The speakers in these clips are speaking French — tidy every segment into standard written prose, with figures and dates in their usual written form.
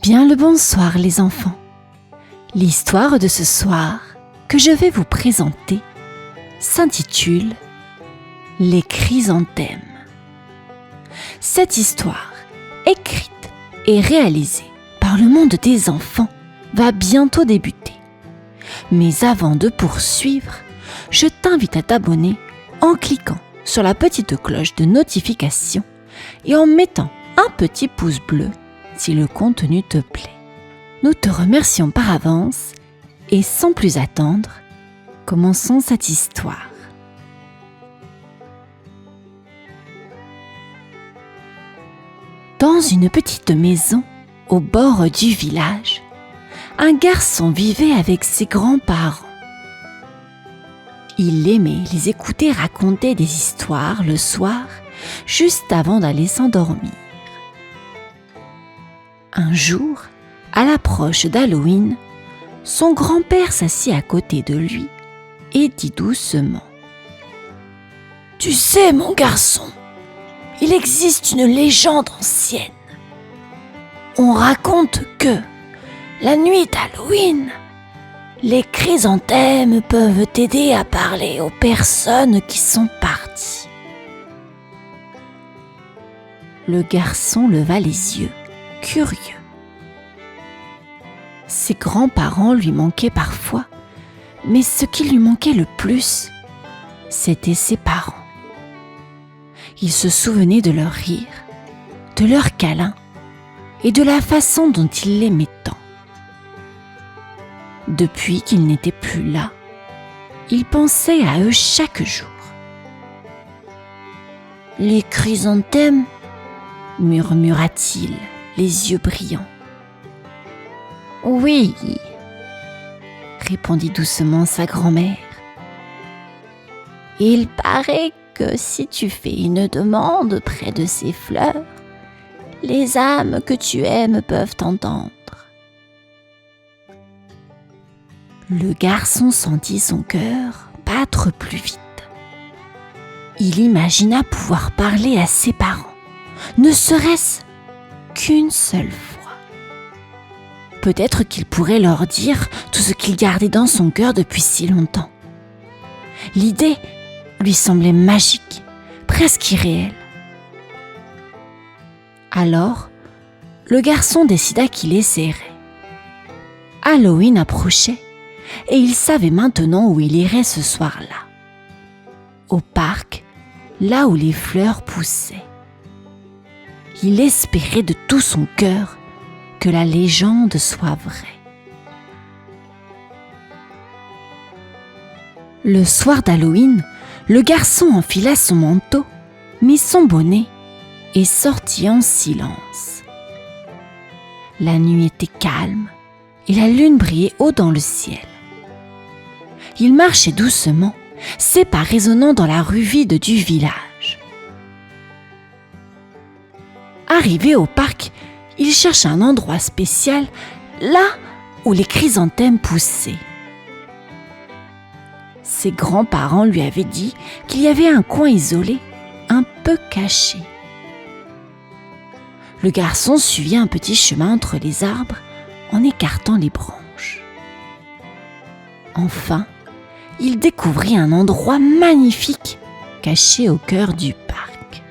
Bien le bonsoir les enfants. L'histoire de ce soir que je vais vous présenter s'intitule « Les chrysanthèmes ». Cette histoire, écrite et réalisée par le monde des enfants, va bientôt débuter. Mais avant de poursuivre, je t'invite à t'abonner en cliquant sur la petite cloche de notification et en mettant un petit pouce bleu si le contenu te plaît. Nous te remercions par avance et sans plus attendre, commençons cette histoire. Dans une petite maison au bord du village, un garçon vivait avec ses grands-parents. Il aimait les écouter raconter des histoires le soir, juste avant d'aller s'endormir. Un jour, à l'approche d'Halloween, son grand-père s'assit à côté de lui et dit doucement : « Tu sais, mon garçon, il existe une légende ancienne. On raconte que, la nuit d'Halloween, les chrysanthèmes peuvent t'aider à parler aux personnes qui sont parties. » Le garçon leva les yeux, curieux. Ses grands-parents lui manquaient parfois, mais ce qui lui manquait le plus, c'étaient ses parents. Il se souvenait de leurs rires, de leurs câlins et de la façon dont il l'aimaient tant. Depuis qu'il n'était plus là, il pensait à eux chaque jour. « Les chrysanthèmes » murmura-t-il, les yeux brillants. « Oui » répondit doucement sa grand-mère. « Il paraît que si tu fais une demande près de ces fleurs, les âmes que tu aimes peuvent t'entendre. » Le garçon sentit son cœur battre plus vite. Il imagina pouvoir parler à ses parents, ne serait-ce qu'une seule fois. Peut-être qu'il pourrait leur dire tout ce qu'il gardait dans son cœur depuis si longtemps. L'idée lui semblait magique, presque irréelle. Alors, le garçon décida qu'il essaierait. Halloween approchait et il savait maintenant où il irait ce soir-là. Au parc, là où les fleurs poussaient. Il espérait de tout son cœur que la légende soit vraie. Le soir d'Halloween, le garçon enfila son manteau, mit son bonnet et sortit en silence. La nuit était calme et la lune brillait haut dans le ciel. Il marchait doucement, ses pas résonnant dans la rue vide du village. Arrivé au parc, il chercha un endroit spécial, là où les chrysanthèmes poussaient. Ses grands-parents lui avaient dit qu'il y avait un coin isolé, un peu caché. Le garçon suivit un petit chemin entre les arbres en écartant les branches. Enfin, il découvrit un endroit magnifique caché au cœur du parc.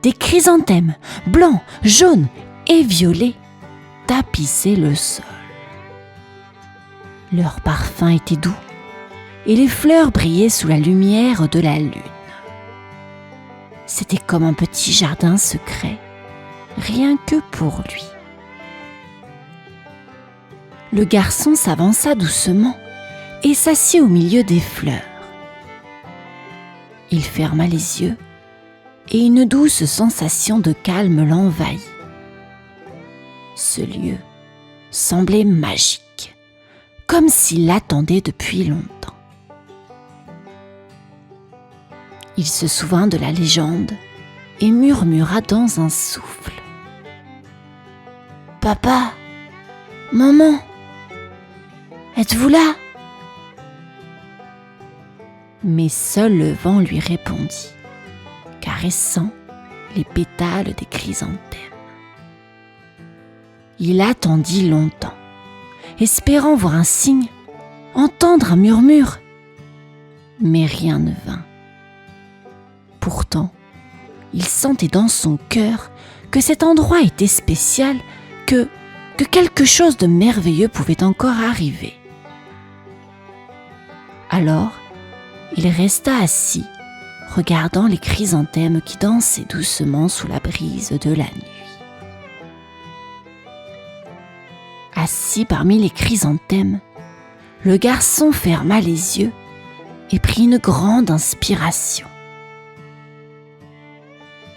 Des chrysanthèmes blancs, jaunes et violets tapissaient le sol. Leur parfum était doux et les fleurs brillaient sous la lumière de la lune. C'était comme un petit jardin secret, rien que pour lui. Le garçon s'avança doucement et s'assit au milieu des fleurs. Il ferma les yeux et une douce sensation de calme l'envahit. Ce lieu semblait magique, comme s'il l'attendait depuis longtemps. Il se souvint de la légende et murmura dans un souffle : « Papa, maman, êtes-vous là ?» Mais seul le vent lui répondit, caressant les pétales des chrysanthèmes. Il attendit longtemps, espérant voir un signe, entendre un murmure. Mais rien ne vint. Pourtant, il sentait dans son cœur que cet endroit était spécial, que quelque chose de merveilleux pouvait encore arriver. Alors, il resta assis, regardant les chrysanthèmes qui dansaient doucement sous la brise de la nuit. Assis parmi les chrysanthèmes, le garçon ferma les yeux et prit une grande inspiration.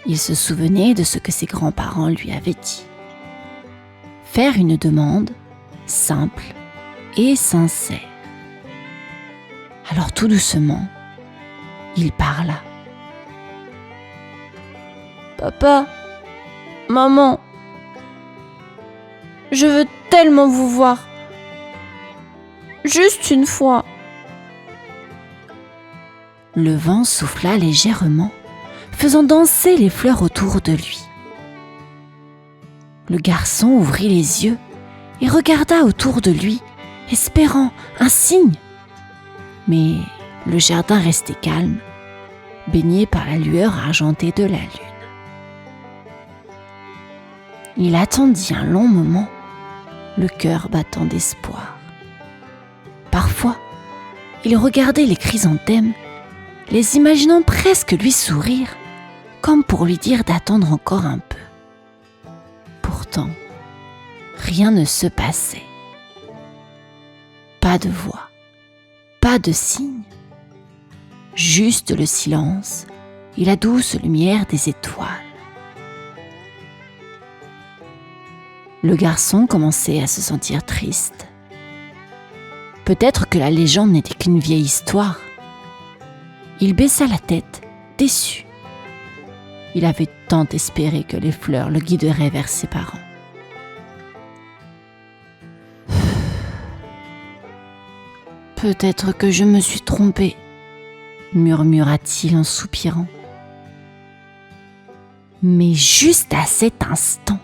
Il se souvenait de ce que ses grands-parents lui avaient dit. Faire une demande simple et sincère. Alors tout doucement, il parla. « Papa, maman, je veux tellement vous voir. Juste une fois. » Le vent souffla légèrement, faisant danser les fleurs autour de lui. Le garçon ouvrit les yeux et regarda autour de lui, espérant un signe. Mais le jardin restait calme, baigné par la lueur argentée de la lune. Il attendit un long moment, le cœur battant d'espoir. Parfois, il regardait les chrysanthèmes, les imaginant presque lui sourire, comme pour lui dire d'attendre encore un peu. Pourtant, rien ne se passait. Pas de voix, pas de signe, juste le silence et la douce lumière des étoiles. Le garçon commençait à se sentir triste. Peut-être que la légende n'était qu'une vieille histoire. Il baissa la tête, déçu. Il avait tant espéré que les fleurs le guideraient vers ses parents. Peut-être que je me suis trompé, murmura-t-il en soupirant. Mais juste à cet instant,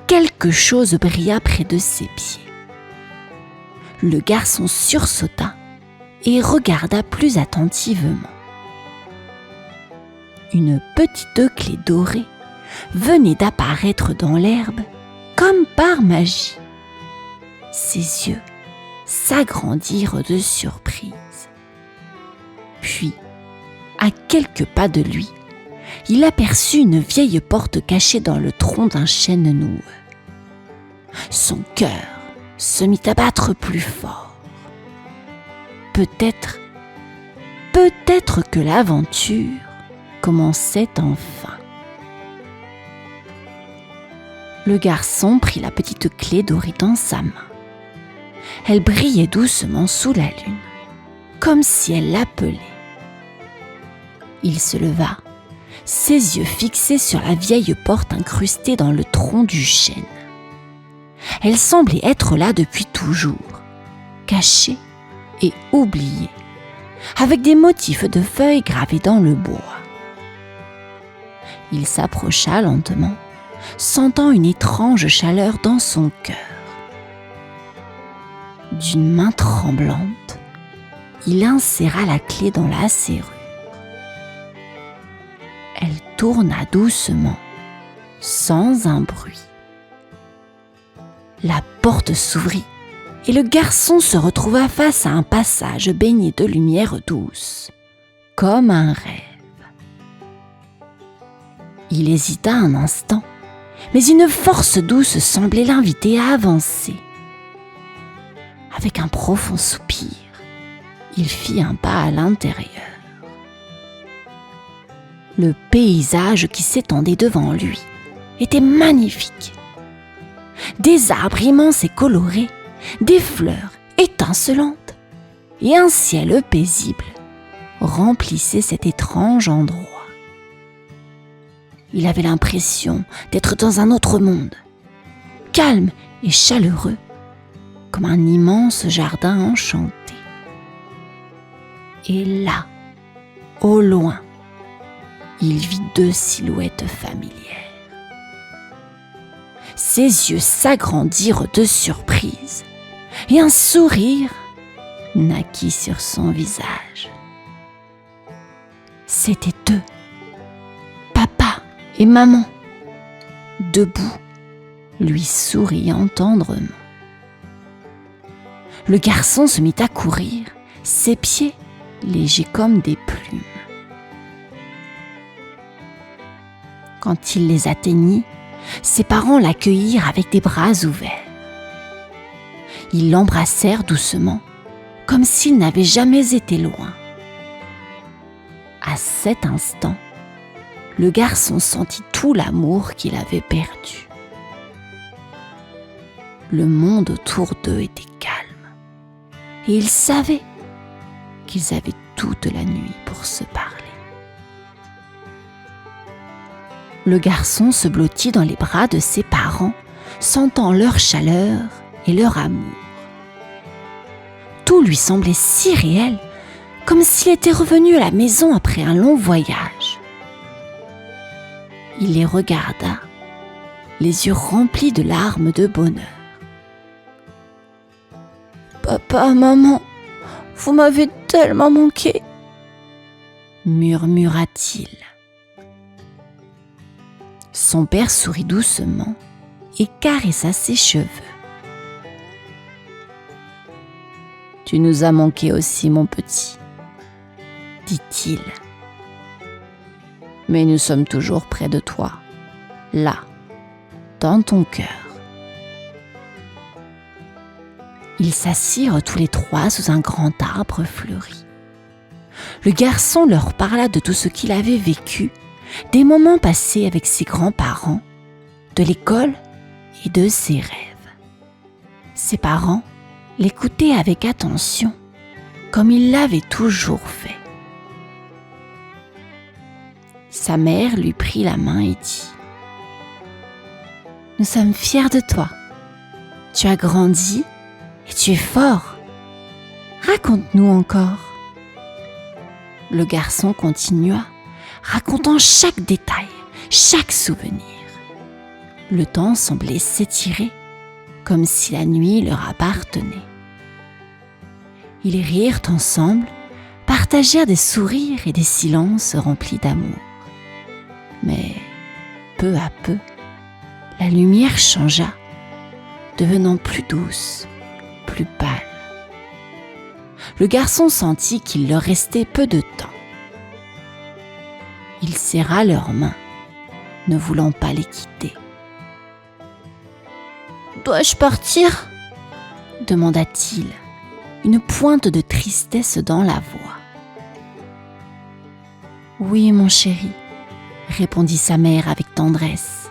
quelque chose brilla près de ses pieds. Le garçon sursauta et regarda plus attentivement. Une petite clé dorée venait d'apparaître dans l'herbe comme par magie. Ses yeux s'agrandirent de surprise. Puis, à quelques pas de lui, il aperçut une vieille porte cachée dans le tronc d'un chêne noueux. Son cœur se mit à battre plus fort. Peut-être que l'aventure commençait enfin. Le garçon prit la petite clé dorée dans sa main. Elle brillait doucement sous la lune, comme si elle l'appelait. Il se leva, ses yeux fixés sur la vieille porte incrustée dans le tronc du chêne. Elle semblait être là depuis toujours, cachée et oubliée, avec des motifs de feuilles gravés dans le bois. Il s'approcha lentement, sentant une étrange chaleur dans son cœur. D'une main tremblante, il inséra la clé dans la serrure. Elle tourna doucement, sans un bruit. La porte s'ouvrit et le garçon se retrouva face à un passage baigné de lumière douce, comme un rêve. Il hésita un instant, mais une force douce semblait l'inviter à avancer. Avec un profond soupir, il fit un pas à l'intérieur. Le paysage qui s'étendait devant lui était magnifique. Des arbres immenses et colorés, des fleurs étincelantes et un ciel paisible remplissaient cet étrange endroit. Il avait l'impression d'être dans un autre monde, calme et chaleureux, comme un immense jardin enchanté. Et là, au loin, il vit deux silhouettes familières. ses yeux s'agrandirent de surprise et un sourire naquit sur son visage. C'étaient eux, papa et maman, debout, lui souriant tendrement. Le garçon se mit à courir, ses pieds légers comme des plumes. Quand il les atteignit, ses parents l'accueillirent avec des bras ouverts. Ils l'embrassèrent doucement, comme s'il n'avait jamais été loin. À cet instant, le garçon sentit tout l'amour qu'il avait perdu. Le monde autour d'eux était calme, et il savait qu'ils avaient toute la nuit pour se parler. Le garçon se blottit dans les bras de ses parents, sentant leur chaleur et leur amour. Tout lui semblait si réel, comme s'il était revenu à la maison après un long voyage. Il les regarda, les yeux remplis de larmes de bonheur. « Papa, maman, vous m'avez tellement manqué !» murmura-t-il. Son père sourit doucement et caressa ses cheveux. « Tu nous as manqué aussi, mon petit, » dit-il. « Mais nous sommes toujours près de toi, là, dans ton cœur. » Ils s'assirent tous les trois sous un grand arbre fleuri. Le garçon leur parla de tout ce qu'il avait vécu, des moments passés avec ses grands-parents, de l'école et de ses rêves. Ses parents l'écoutaient avec attention, comme ils l'avaient toujours fait. Sa mère lui prit la main et dit : « Nous sommes fiers de toi. Tu as grandi et tu es fort. Raconte-nous encore. » Le garçon continua, racontant chaque détail, chaque souvenir. Le temps semblait s'étirer, comme si la nuit leur appartenait. Ils rirent ensemble, partagèrent des sourires et des silences remplis d'amour. Mais, peu à peu, la lumière changea, devenant plus douce, plus pâle. Le garçon sentit qu'il leur restait peu de temps. Il serra leurs mains, ne voulant pas les quitter. « Dois-je partir ?» demanda-t-il, une pointe de tristesse dans la voix. « Oui, mon chéri, » répondit sa mère avec tendresse.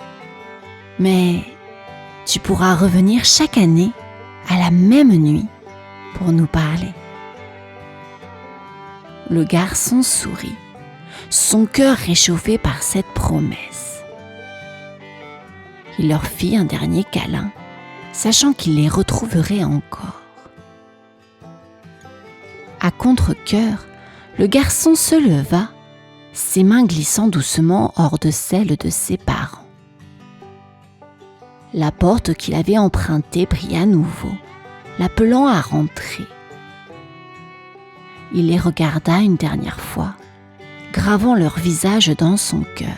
« Mais tu pourras revenir chaque année à la même nuit pour nous parler. » Le garçon sourit, son cœur réchauffé par cette promesse. Il leur fit un dernier câlin, sachant qu'il les retrouverait encore. À contre-cœur, le garçon se leva, ses mains glissant doucement hors de celles de ses parents. La porte qu'il avait empruntée brilla à nouveau, l'appelant à rentrer. Il les regarda une dernière fois, gravant leur visage dans son cœur.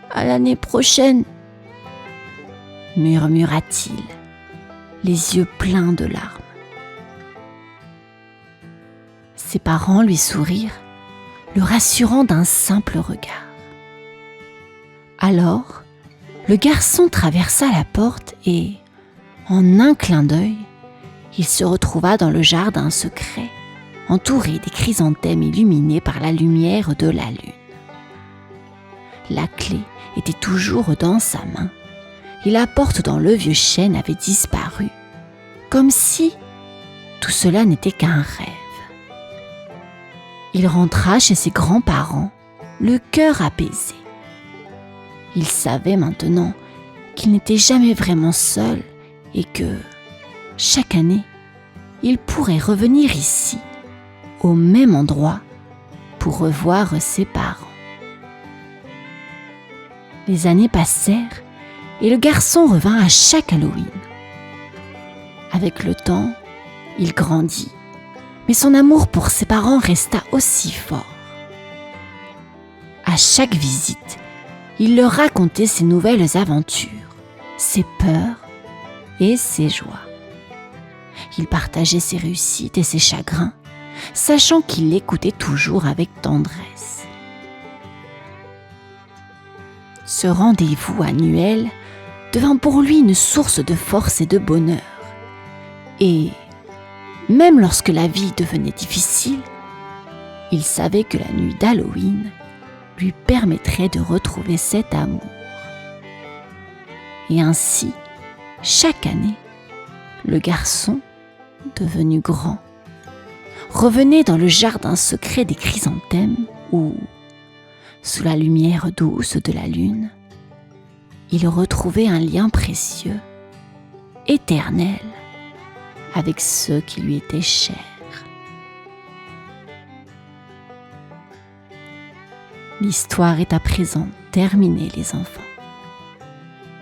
« À l'année prochaine !» murmura-t-il, les yeux pleins de larmes. Ses parents lui sourirent, le rassurant d'un simple regard. Alors, le garçon traversa la porte et, en un clin d'œil, il se retrouva dans le jardin secret, entouré des chrysanthèmes illuminés par la lumière de la lune. La clé était toujours dans sa main et la porte dans le vieux chêne avait disparu, comme si tout cela n'était qu'un rêve. Il rentra chez ses grands-parents, le cœur apaisé. Il savait maintenant qu'il n'était jamais vraiment seul et que, chaque année, il pourrait revenir ici, au même endroit, pour revoir ses parents. Les années passèrent et le garçon revint à chaque Halloween. Avec le temps, il grandit, mais son amour pour ses parents resta aussi fort. À chaque visite, il leur racontait ses nouvelles aventures, ses peurs et ses joies. Il partageait ses réussites et ses chagrins, sachant qu'il l'écoutait toujours avec tendresse. Ce rendez-vous annuel devint pour lui une source de force et de bonheur. Et, même lorsque la vie devenait difficile, il savait que la nuit d'Halloween lui permettrait de retrouver cet amour. Et ainsi, chaque année, le garçon, devenu grand, revenait dans le jardin secret des chrysanthèmes où, sous la lumière douce de la lune, il retrouvait un lien précieux, éternel, avec ceux qui lui étaient chers. L'histoire est à présent terminée, les enfants.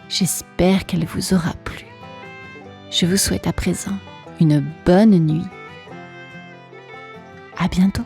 J'espère qu'elle vous aura plu. Je vous souhaite à présent une bonne nuit. À bientôt.